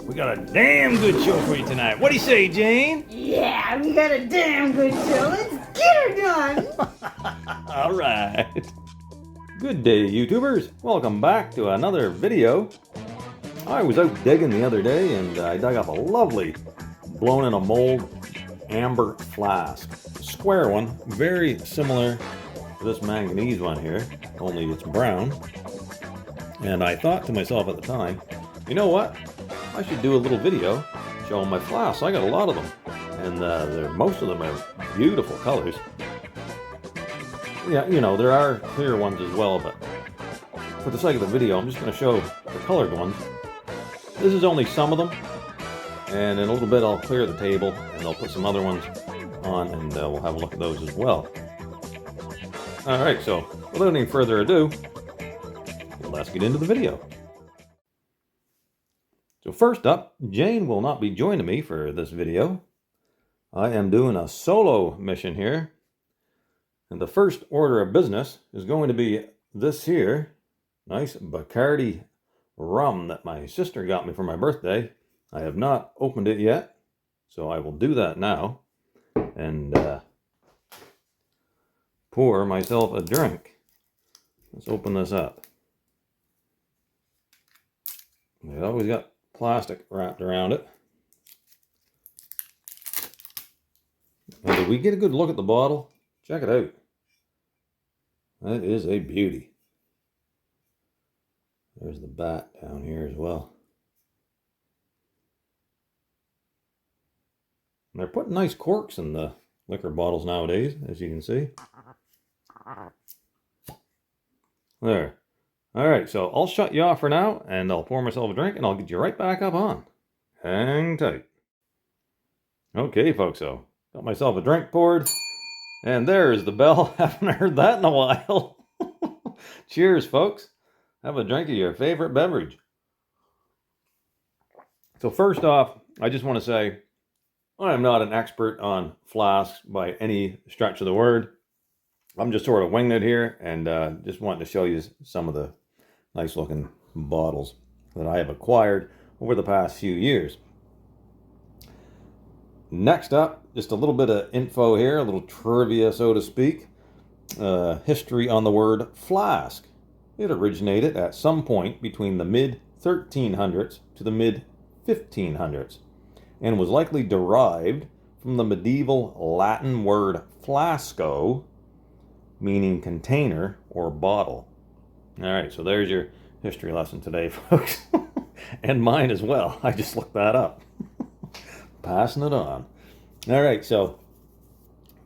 We got a damn good show for you tonight. What do you say, Jane? Yeah, we got a damn good show. Let's get her done. All right. Good day, YouTubers. Welcome back to another video. I was out digging the other day and I dug up a lovely blown in a mold amber flask. A square one, very similar to this manganese one here, only it's brown. And I thought to myself at the time, you know what? I should do a little video showing my flasks. I got a lot of them, and most of them are beautiful colors. Yeah, you know, there are clear ones as well, but for the sake of the video, I'm just going to show the colored ones. This is only some of them, and in a little bit I'll clear the table, and I'll put some other ones on, and we'll have a look at those as well. Alright, so without any further ado, let's get into the video. So first up, Jane will not be joining me for this video. I am doing a solo mission here. And the first order of business is going to be this here nice Bacardi Rum that my sister got me for my birthday. I have not opened it yet, so I will do that now and pour myself a drink. Let's open this up. They always got plastic wrapped around it. And did we get a good look at the bottle? Check it out. That is a beauty. There's the bat down here as well. And they're putting nice corks in the liquor bottles nowadays, as you can see. There. Alright, so I'll shut you off for now, and I'll pour myself a drink, and I'll get you right back up on. Hang tight. Okay, folks, so got myself a drink poured, and there's the bell. Haven't heard that in a while. Cheers, folks. Have a drink of your favorite beverage. So first off, I just want to say, I am not an expert on flasks by any stretch of the word. I'm just sort of winging it here, and just wanting to show you some of the nice looking bottles that I have acquired over the past few years. Next up, just a little bit of info here, a little trivia, so to speak. History on the word flask. It originated at some point between the mid-1300s to the mid-1500s and was likely derived from the medieval Latin word flasco, meaning container or bottle. Alright, so there's your history lesson today, folks. And mine as well. I just looked that up. Passing it on. Alright, so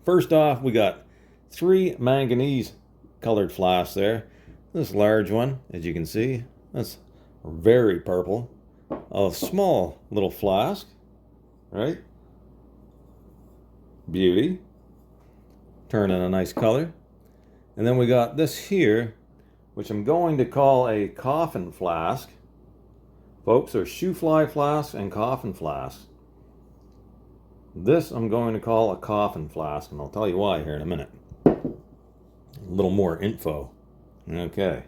first off, we got 3 manganese colored flasks there. This large one, as you can see, that's very purple. A small little flask, right? Beauty. Turning a nice color. And then we got this here, which I'm going to call a coffin flask. Folks, there's Shoofly flasks and coffin flasks. This I'm going to call a coffin flask, and I'll tell you why here in a minute. A little more info. Okay.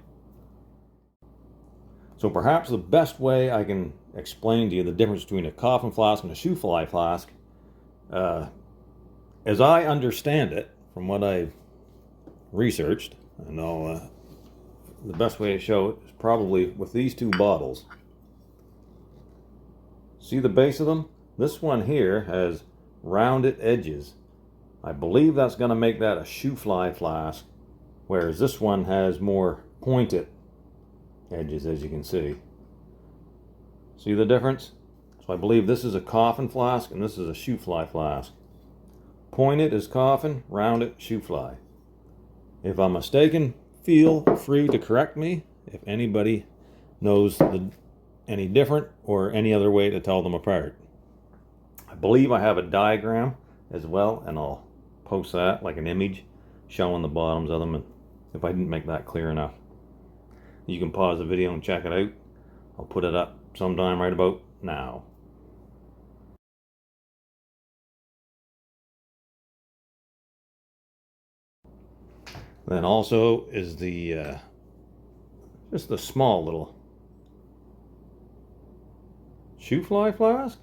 So perhaps the best way I can explain to you the difference between a coffin flask and a Shoofly flask, as I understand it, from what I've researched, I know the best way to show it is probably with these two bottles. See the base of them? This one here has rounded edges. I believe that's going to make that a Shoofly flask, whereas this one has more pointed edges, as you can see. See the difference? So I believe this is a coffin flask and this is a Shoofly flask. Pointed is coffin, rounded Shoofly. If I'm mistaken, feel free to correct me if anybody knows any different or any other way to tell them apart. I believe I have a diagram as well, and I'll post that like an image showing the bottoms of them, and if I didn't make that clear enough. You can pause the video and check it out. I'll put it up sometime right about now. Then also is the just the small little Shoofly flask?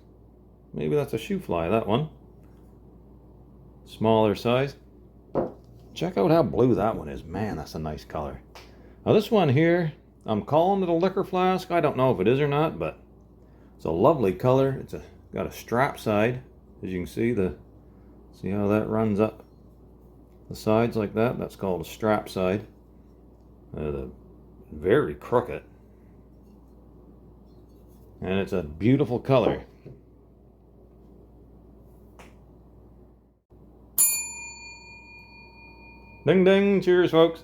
Maybe that's a Shoofly, that one. Smaller size. Check out how blue that one is. Man, that's a nice color. Now this one here, I'm calling it a liquor flask. I don't know if it is or not, but it's a lovely color. It's got a strap side. As you can see how that runs up the sides like that? That's called a strap side. Very crooked. And it's a beautiful color. Ding ding, cheers folks.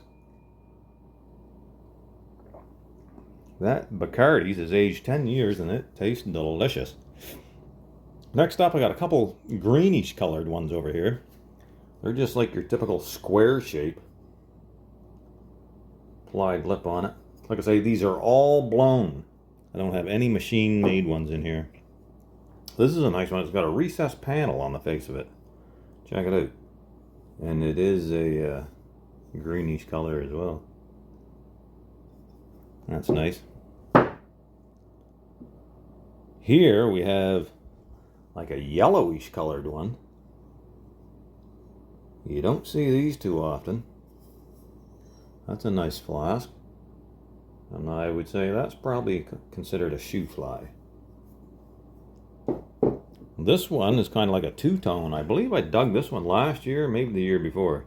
That Bacardi's is aged 10 years and it tastes delicious. Next up I got a couple greenish colored ones over here. They're just like your typical square shape. Applied lip on it. Like I say, these are all blown. I don't have any machine made ones in here. This is a nice one. It's got a recessed panel on the face of it. Check it out. And it is a greenish color as well. That's nice. Here we have like a yellowish colored one. You don't see these too often. That's a nice flask. And I would say that's probably considered a Shoofly. This one is kind of like a two-tone. I believe I dug this one last year, maybe the year before.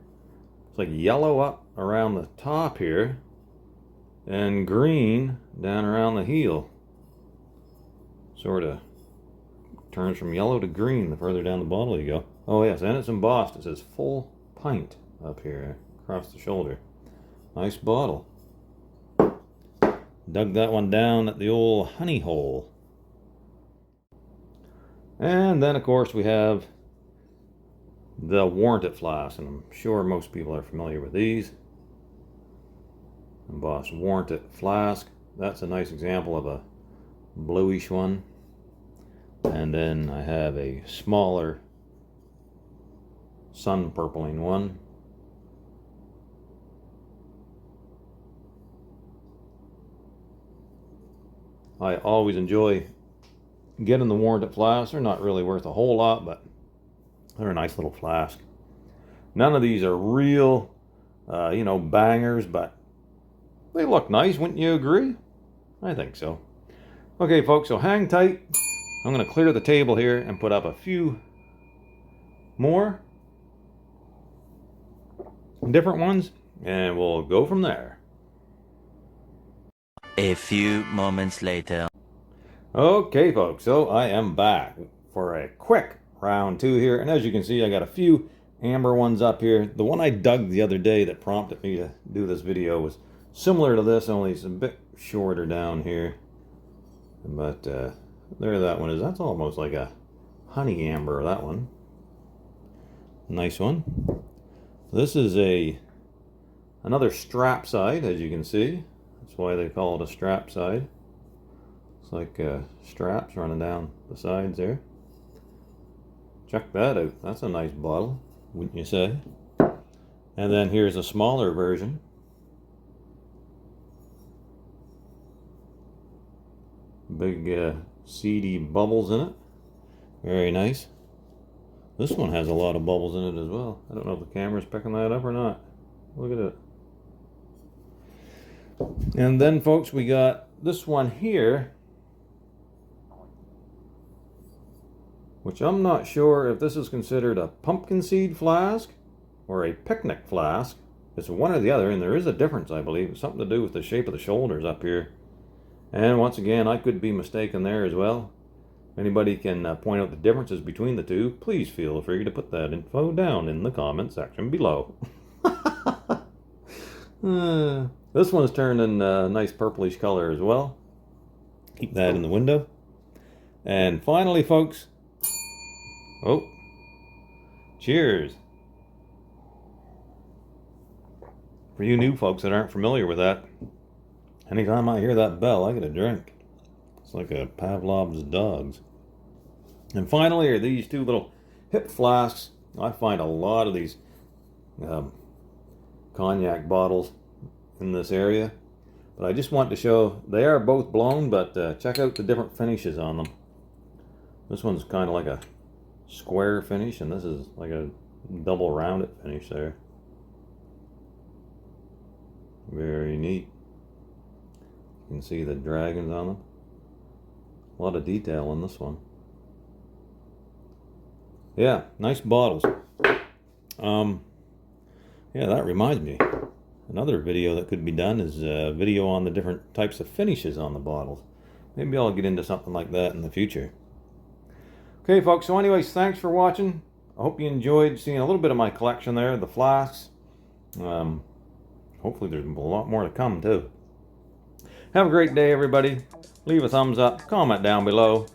It's like yellow up around the top here and green down around the heel. Sort of turns from yellow to green the further down the bottle you go. Oh yes, and it's embossed. It says full pint up here across the shoulder. Nice bottle. Dug that one down at the old honey hole. And then of course we have the warranted flask, and I'm sure most people are familiar with these. Embossed warranted flask. That's a nice example of a bluish one. And then I have a smaller sun purpling one. I always enjoy getting the warranted flasks. They're not really worth a whole lot, but they're a nice little flask. None of these are real, bangers, but they look nice, wouldn't you agree? I think so. Okay, folks, so hang tight. I'm going to clear the table here and put up a few more different ones, and we'll go from there. A few moments later. Okay, folks, so I am back for a quick round two here, and as you can see, I got a few amber ones up here. The one I dug the other day that prompted me to do this video was similar to this, only it's a bit shorter down here. But there that one is. That's almost like a honey amber, that one. Nice one. This is another strap side, as you can see. That's why they call it a strap side. It's like straps running down the sides there. Check that out. That's a nice bottle, wouldn't you say? And then here's a smaller version. Big seedy bubbles in it. Very nice. This one has a lot of bubbles in it as well. I don't know if the camera's picking that up or not. Look at it. And then, folks, we got this one here, which I'm not sure if this is considered a pumpkin seed flask or a picnic flask. It's one or the other, and there is a difference, I believe. It's something to do with the shape of the shoulders up here. And once again, I could be mistaken there as well. If anybody can point out the differences between the two, please feel free to put that info down in the comment section below. This one's turned in a nice purplish color as well. Keep that in the window. And finally, folks, oh, cheers. For you new folks that aren't familiar with that, anytime I hear that bell, I get a drink. It's like a Pavlov's dogs. And finally are these two little hip flasks. I find a lot of these cognac bottles in this area. But I just want to show, they are both blown, but check out the different finishes on them. This one's kind of like a square finish, and this is like a double rounded finish there. Very neat. You can see the dragons on them. A lot of detail in this one. Yeah, nice bottles. Yeah, that reminds me. Another video that could be done is a video on the different types of finishes on the bottles. Maybe I'll get into something like that in the future. Okay, folks, so anyways, thanks for watching. I hope you enjoyed seeing a little bit of my collection there, the flasks. Hopefully there's a lot more to come, too. Have a great day, everybody. Leave a thumbs up, comment down below,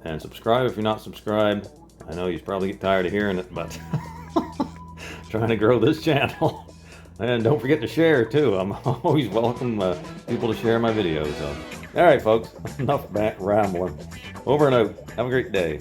and subscribe if you're not subscribed. I know you probably get tired of hearing it, but trying to grow this channel. And don't forget to share, too. I'm always welcome people to share my videos. So. All right, folks, enough rambling. Over and out. Have a great day.